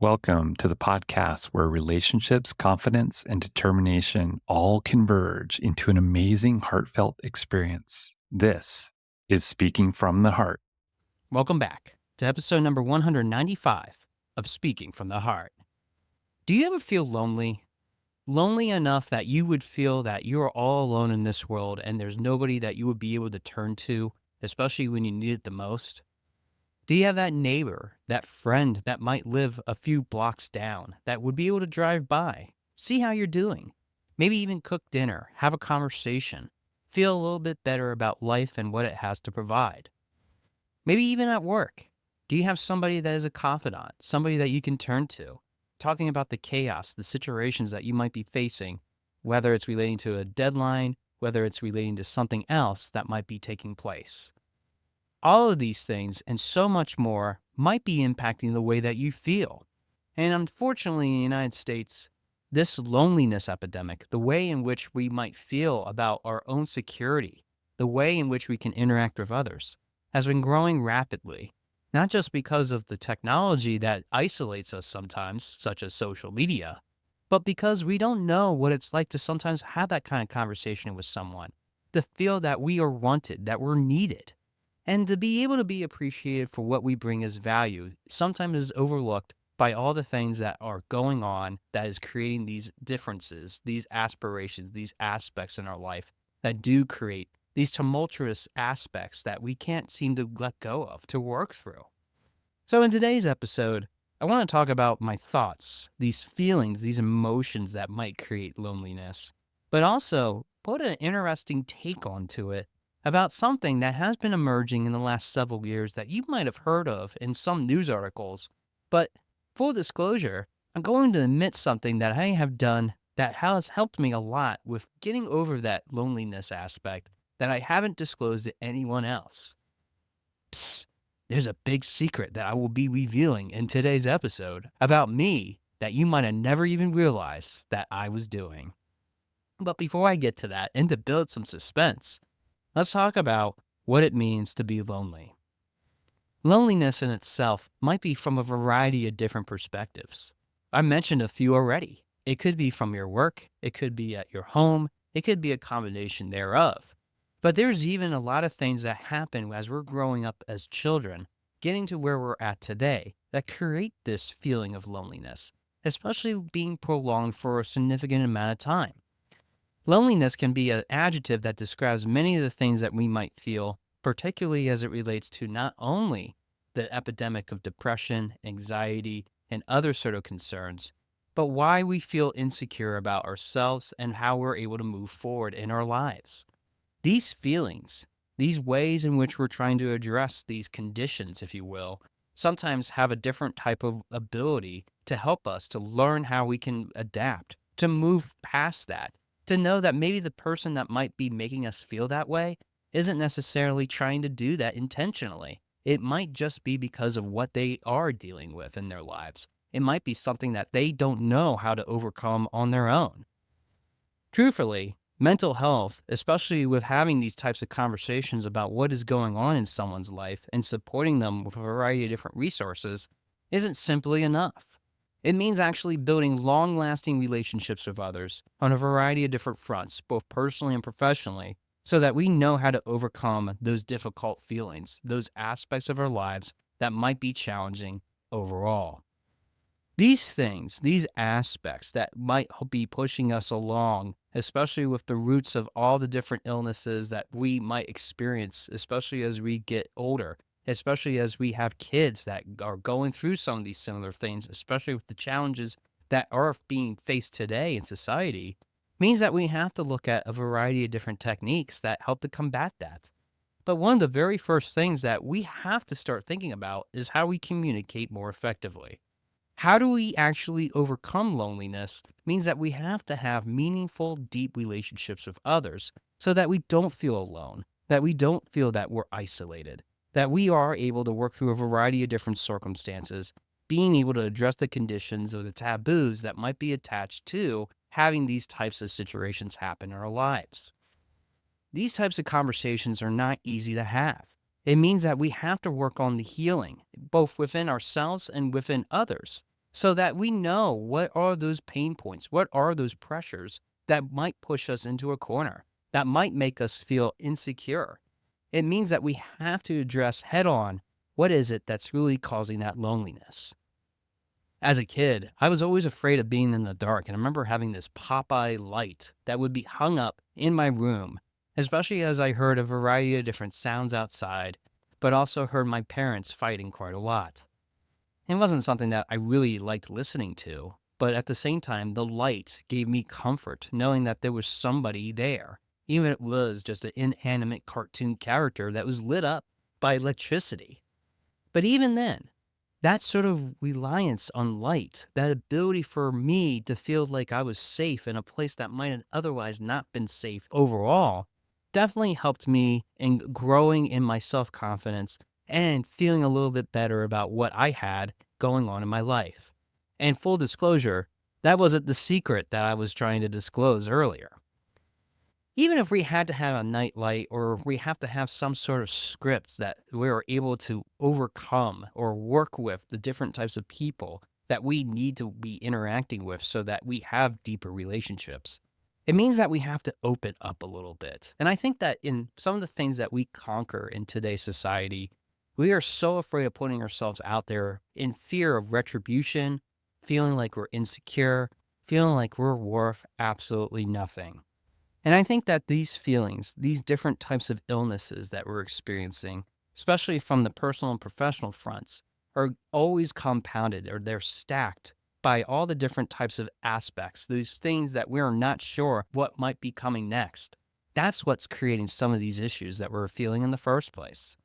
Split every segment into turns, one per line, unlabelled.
Welcome to the podcast where relationships, confidence, and determination all converge into an amazing, heartfelt experience. This is Speaking from the Heart.
Welcome back to episode number 195 of Speaking from the Heart. Do you ever feel lonely? Lonely enough that you would feel that you are all alone in this world and there's nobody that you would be able to turn to, especially when you need it the most? Do you have that neighbor, that friend that might live a few blocks down that would be able to drive by, see how you're doing, maybe even cook dinner, have a conversation, feel a little bit better about life and what it has to provide? Maybe even at work. Do you have somebody that is a confidant, somebody that you can turn to, talking about the chaos, the situations that you might be facing, whether it's relating to a deadline, whether it's relating to something else that might be taking place? All of these things and so much more might be impacting the way that you feel. And unfortunately, in the United States, this loneliness epidemic, the way in which we might feel about our own security, the way in which we can interact with others, has been growing rapidly, not just because of the technology that isolates us sometimes, such as social media, but because we don't know what it's like to sometimes have that kind of conversation with someone, to feel that we are wanted, that we're needed, and to be able to be appreciated for what we bring as value sometimes is overlooked by all the things that are going on that is creating these differences, these aspirations, these aspects in our life that do create these tumultuous aspects that we can't seem to let go of, to work through. So in today's episode, I want to talk about my thoughts, these feelings, these emotions that might create loneliness, but also put an interesting take onto it about something that has been emerging in the last several years that you might have heard of in some news articles. But full disclosure, I'm going to admit something that I have done that has helped me a lot with getting over that loneliness aspect that I haven't disclosed to anyone else. Psst, there's a big secret that I will be revealing in today's episode about me that you might have never even realized that I was doing. But before I get to that, and to build some suspense, let's talk about what it means to be lonely. Loneliness in itself might be from a variety of different perspectives. I mentioned a few already. It could be from your work, it could be at your home, it could be a combination thereof. But there's even a lot of things that happen as we're growing up as children, getting to where we're at today, that create this feeling of loneliness, especially being prolonged for a significant amount of time. Loneliness can be an adjective that describes many of the things that we might feel, particularly as it relates to not only the epidemic of depression, anxiety, and other sort of concerns, but why we feel insecure about ourselves and how we're able to move forward in our lives. These feelings, these ways in which we're trying to address these conditions, if you will, sometimes have a different type of ability to help us to learn how we can adapt, to move past that, to know that maybe the person that might be making us feel that way isn't necessarily trying to do that intentionally. It might just be because of what they are dealing with in their lives. It might be something that they don't know how to overcome on their own. Truthfully, mental health, especially with having these types of conversations about what is going on in someone's life and supporting them with a variety of different resources, isn't simply enough. It means actually building long-lasting relationships with others on a variety of different fronts, both personally and professionally, so that we know how to overcome those difficult feelings, those aspects of our lives that might be challenging overall. These things, these aspects that might be pushing us along, especially with the roots of all the different illnesses that we might experience, especially as we get older, especially as we have kids that are going through some of these similar things, especially with the challenges that are being faced today in society, means that we have to look at a variety of different techniques that help to combat that. But one of the very first things that we have to start thinking about is how we communicate more effectively. How do we actually overcome loneliness means that we have to have meaningful, deep relationships with others so that we don't feel alone, that we don't feel that we're isolated, that we are able to work through a variety of different circumstances, being able to address the conditions or the taboos that might be attached to having these types of situations happen in our lives. These types of conversations are not easy to have. It means that we have to work on the healing, both within ourselves and within others, so that we know what are those pain points, what are those pressures that might push us into a corner, that might make us feel insecure. It means that we have to address head on what is it that's really causing that loneliness. As a kid, I was always afraid of being in the dark, and I remember having this Popeye light that would be hung up in my room, especially as I heard a variety of different sounds outside, but also heard my parents fighting quite a lot. It wasn't something that I really liked listening to, but at the same time, the light gave me comfort knowing that there was somebody there, even if it was just an inanimate cartoon character that was lit up by electricity. But even then, that sort of reliance on light, that ability for me to feel like I was safe in a place that might have otherwise not been safe overall, definitely helped me in growing in my self confidence and feeling a little bit better about what I had going on in my life. And full disclosure, that wasn't the secret that I was trying to disclose earlier. Even if we had to have a night light or we have to have some sort of script that we're able to overcome or work with the different types of people that we need to be interacting with so that we have deeper relationships, it means that we have to open up a little bit. And I think that in some of the things that we conquer in today's society, we are so afraid of putting ourselves out there in fear of retribution, feeling like we're insecure, feeling like we're worth absolutely nothing. And I think that these feelings, these different types of illnesses that we're experiencing, especially from the personal and professional fronts, are always compounded or they're stacked by all the different types of aspects, these things that we're not sure what might be coming next. That's what's creating some of these issues that we're feeling in the first place.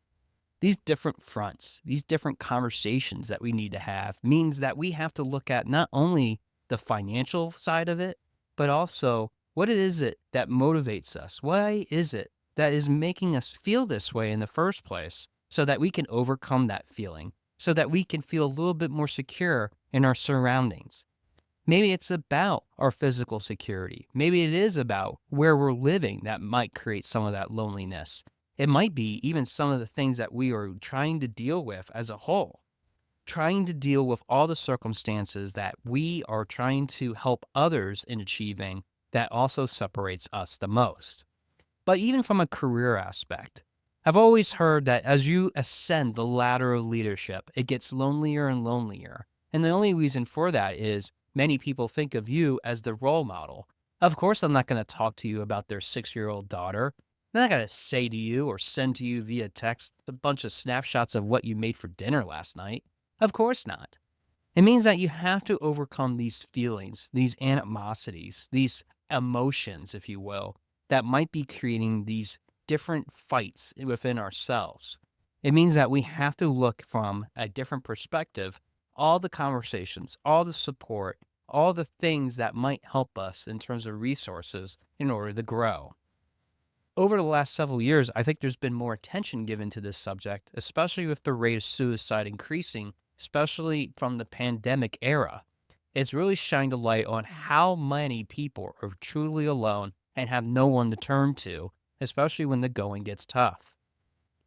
These different fronts, these different conversations that we need to have means that we have to look at not only the financial side of it, but also what it is it that motivates us. Why is it that is making us feel this way in the first place so that we can overcome that feeling, so that we can feel a little bit more secure in our surroundings. Maybe it's about our physical security. Maybe it is about where we're living that might create some of that loneliness. It might be even some of the things that we are trying to deal with as a whole, trying to deal with all the circumstances that we are trying to help others in achieving that also separates us the most. But even from a career aspect, I've always heard that as you ascend the ladder of leadership, it gets lonelier and lonelier. And the only reason for that is many people think of you as the role model. Of course, I'm not going to talk to you about their 6-year-old daughter. I'm not going to say to you or send to you via text a bunch of snapshots of what you made for dinner last night. Of course not. It means that you have to overcome these feelings, these animosities, these emotions, if you will, that might be creating these different fights within ourselves. It means that we have to look from a different perspective, all the conversations, all the support, all the things that might help us in terms of resources in order to grow. Over the last several years, I think there's been more attention given to this subject, especially with the rate of suicide increasing, especially from the pandemic era. It's really shined a light on how many people are truly alone and have no one to turn to, especially when the going gets tough.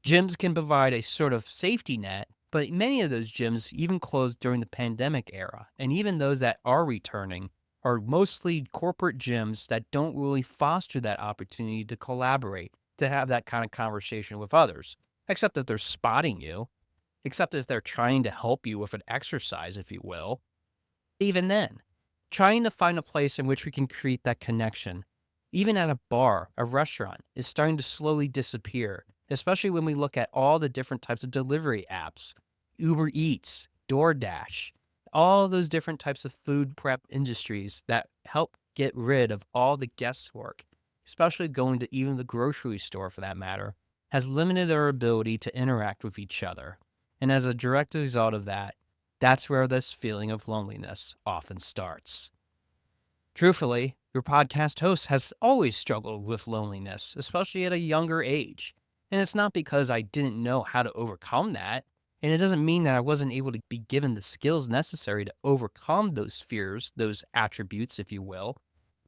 Gyms can provide a sort of safety net, but many of those gyms even closed during the pandemic era, and even those that are returning are mostly corporate gyms that don't really foster that opportunity to collaborate, to have that kind of conversation with others, except that they're spotting you, except if they're trying to help you with an exercise, if you will. Even then, trying to find a place in which we can create that connection, even at a bar, a restaurant, is starting to slowly disappear, especially when we look at all the different types of delivery apps, Uber Eats, DoorDash, all those different types of food prep industries that help get rid of all the guesswork, especially going to even the grocery store for that matter, has limited our ability to interact with each other. And as a direct result of that, that's where this feeling of loneliness often starts. Truthfully, your podcast host has always struggled with loneliness, especially at a younger age. And it's not because I didn't know how to overcome that. And it doesn't mean that I wasn't able to be given the skills necessary to overcome those fears, those attributes, if you will.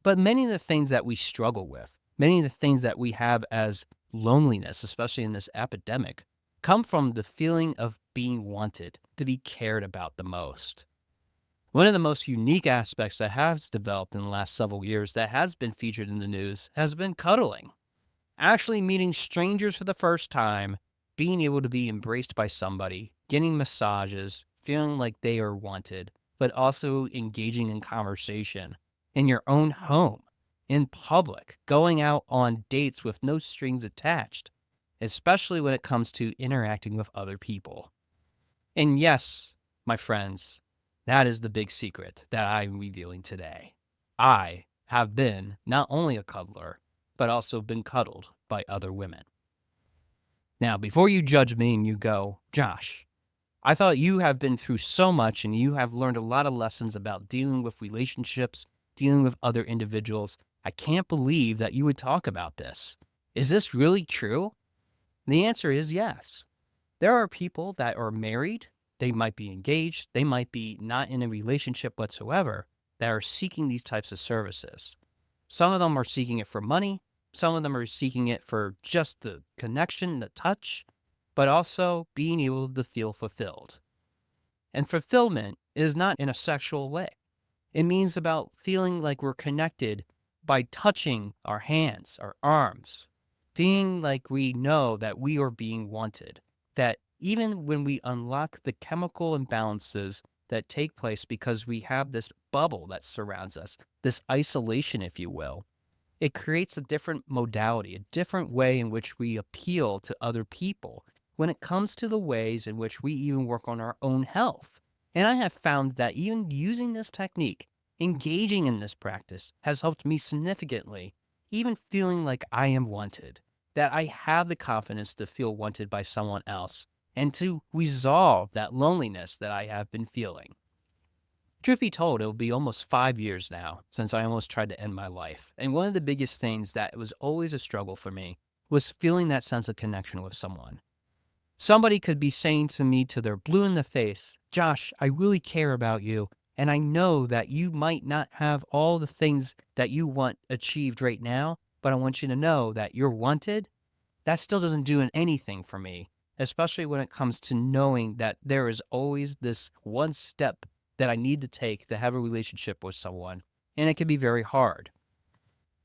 But many of the things that we struggle with, many of the things that we have as loneliness, especially in this epidemic, come from the feeling of being wanted, to be cared about the most. One of the most unique aspects that has developed in the last several years that has been featured in the news has been cuddling. Actually meeting strangers for the first time, being able to be embraced by somebody, getting massages, feeling like they are wanted, but also engaging in conversation in your own home, in public, going out on dates with no strings attached, especially when it comes to interacting with other people. And yes, my friends, that is the big secret that I'm revealing today. I have been not only a cuddler, but also been cuddled by other women. Now, before you judge me and you go, Josh, I thought you have been through so much and you have learned a lot of lessons about dealing with relationships, dealing with other individuals. I can't believe that you would talk about this. Is this really true? The answer is yes. There are people that are married, they might be engaged, they might be not in a relationship whatsoever, that are seeking these types of services. Some of them are seeking it for money, some of them are seeking it for just the connection, the touch, but also being able to feel fulfilled. And fulfillment is not in a sexual way. It means about feeling like we're connected by touching our hands, our arms, feeling like we know that we are being wanted, that even when we unlock the chemical imbalances that take place because we have this bubble that surrounds us, this isolation, if you will, it creates a different modality, a different way in which we appeal to other people when it comes to the ways in which we even work on our own health. And I have found that even using this technique, engaging in this practice, has helped me significantly, even feeling like I am wanted, that I have the confidence to feel wanted by someone else, and to resolve that loneliness that I have been feeling. Truth be told, it'll be almost 5 years now since I almost tried to end my life. And one of the biggest things that was always a struggle for me was feeling that sense of connection with someone. Somebody could be saying to me till they're blue in the face, Josh, I really care about you. And I know that you might not have all the things that you want achieved right now, but I want you to know that you're wanted. That still doesn't do anything for me, especially when it comes to knowing that there is always this one step that I need to take to have a relationship with someone. And it can be very hard.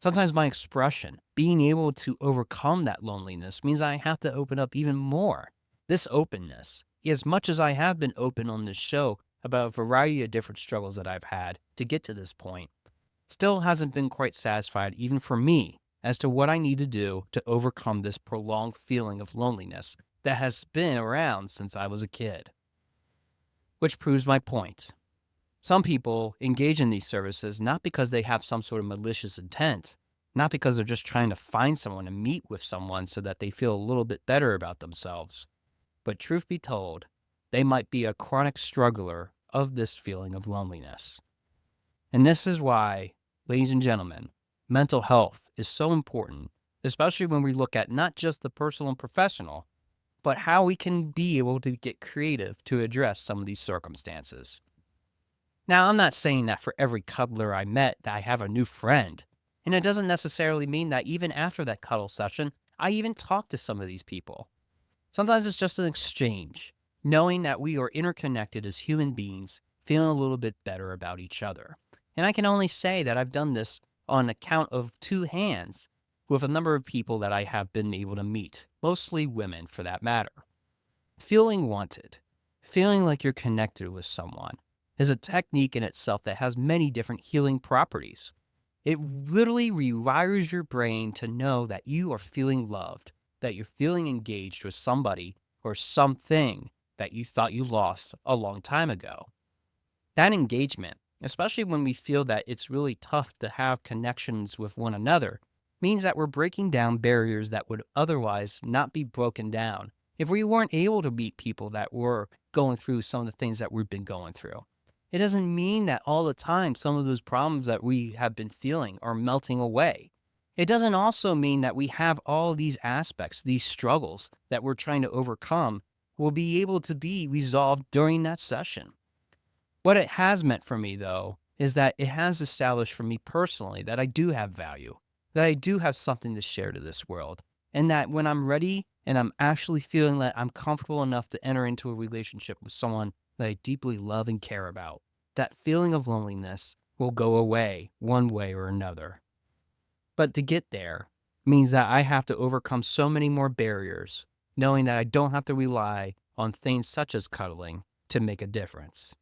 Sometimes my expression, being able to overcome that loneliness, means I have to open up even more. This openness, as much as I have been open on this show about a variety of different struggles that I've had to get to this point, still hasn't been quite satisfied, even for me, as to what I need to do to overcome this prolonged feeling of loneliness that has been around since I was a kid. Which proves my point. Some people engage in these services not because they have some sort of malicious intent, not because they're just trying to find someone and meet with someone so that they feel a little bit better about themselves. But truth be told, they might be a chronic struggler of this feeling of loneliness. And this is why, ladies and gentlemen, mental health is so important, especially when we look at not just the personal and professional, but how we can be able to get creative to address some of these circumstances. Now, I'm not saying that for every cuddler I met that I have a new friend, and it doesn't necessarily mean that even after that cuddle session, I even talk to some of these people. Sometimes it's just an exchange, knowing that we are interconnected as human beings, feeling a little bit better about each other. And I can only say that I've done this on account of two hands with a number of people that I have been able to meet, mostly women for that matter. Feeling wanted, feeling like you're connected with someone, is a technique in itself that has many different healing properties. It literally rewires your brain to know that you are feeling loved, that you're feeling engaged with somebody or something that you thought you lost a long time ago. That engagement, especially when we feel that it's really tough to have connections with one another, means that we're breaking down barriers that would otherwise not be broken down if we weren't able to meet people that were going through some of the things that we've been going through. It doesn't mean that all the time some of those problems that we have been feeling are melting away. It doesn't also mean that we have all these aspects, these struggles that we're trying to overcome will be able to be resolved during that session. What it has meant for me, though, is that it has established for me personally that I do have value, that I do have something to share to this world, and that when I'm ready and I'm actually feeling that I'm comfortable enough to enter into a relationship with someone that I deeply love and care about, that feeling of loneliness will go away one way or another. But to get there means that I have to overcome so many more barriers, knowing that I don't have to rely on things such as cuddling to make a difference.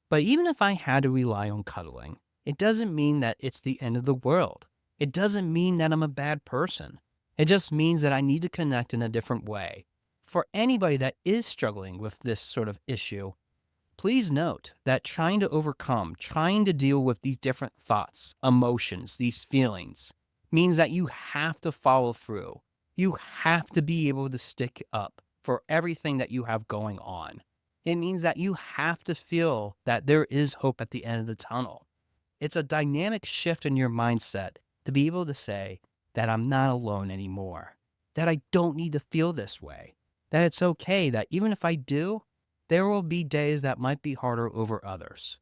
But even if I had to rely on cuddling, it doesn't mean that it's the end of the world. It doesn't mean that I'm a bad person. It just means that I need to connect in a different way. For anybody that is struggling with this sort of issue, please note that trying to overcome, trying to deal with these different thoughts, emotions, these feelings, means that you have to follow through. You have to be able to stick up for everything that you have going on. It means that you have to feel that there is hope at the end of the tunnel. It's a dynamic shift in your mindset to be able to say that I'm not alone anymore, that I don't need to feel this way, that it's okay that even if I do, there will be days that might be harder over others.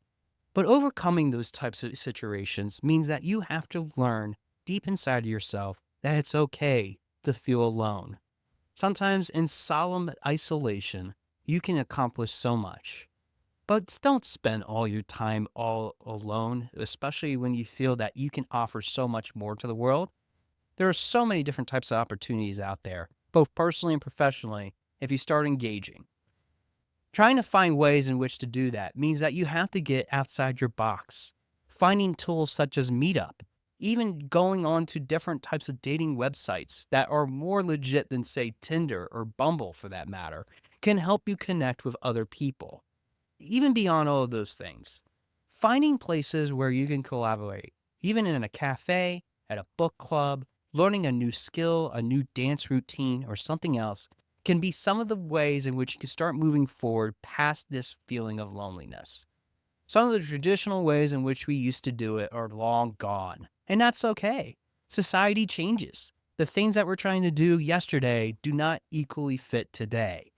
But overcoming those types of situations means that you have to learn deep inside of yourself that it's okay to feel alone. Sometimes in solemn isolation, you can accomplish so much. But don't spend all your time all alone, especially when you feel that you can offer so much more to the world. There are so many different types of opportunities out there, both personally and professionally, if you start engaging. Trying to find ways in which to do that means that you have to get outside your box. Finding tools such as Meetup, even going on to different types of dating websites that are more legit than, say, Tinder or Bumble for that matter, can help you connect with other people. Even beyond all of those things, finding places where you can collaborate, even in a cafe, at a book club, learning a new skill, a new dance routine, or something else, can be some of the ways in which you can start moving forward past this feeling of loneliness. Some of the traditional ways in which we used to do it are long gone, and that's okay. Society changes. The things that we're trying to do yesterday do not equally fit today.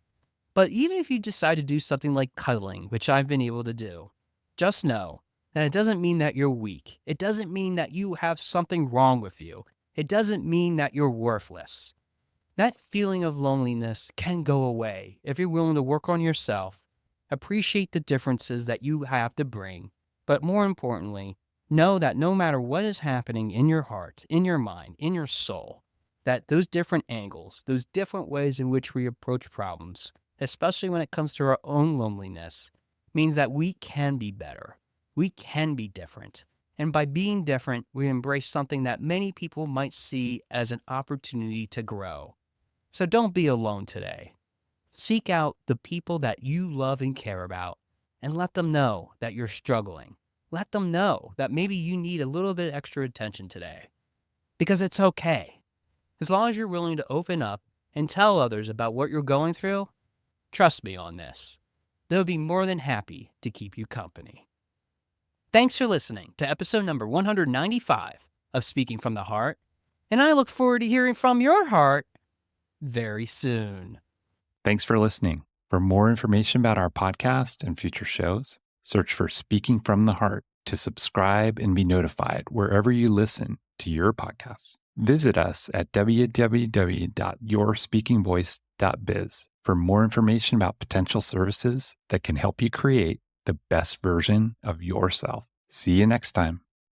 But even if you decide to do something like cuddling, which I've been able to do, just know that it doesn't mean that you're weak. It doesn't mean that you have something wrong with you. It doesn't mean that you're worthless. That feeling of loneliness can go away if you're willing to work on yourself, appreciate the differences that you have to bring, but more importantly, know that no matter what is happening in your heart, in your mind, in your soul, that those different angles, those different ways in which we approach problems, especially when it comes to our own loneliness, means that we can be better. We can be different. And by being different, we embrace something that many people might see as an opportunity to grow. So don't be alone today. Seek out the people that you love and care about and let them know that you're struggling. Let them know that maybe you need a little bit extra attention today. Because it's okay. As long as you're willing to open up and tell others about what you're going through, trust me on this. They'll be more than happy to keep you company. Thanks for listening to episode number 195 of Speaking from the Heart, and I look forward to hearing from your heart very soon.
Thanks for listening. For more information about our podcast and future shows, search for Speaking from the Heart to subscribe and be notified wherever you listen to your podcasts. Visit us at www.yourspeakingvoice.biz for more information about potential services that can help you create the best version of yourself. See you next time.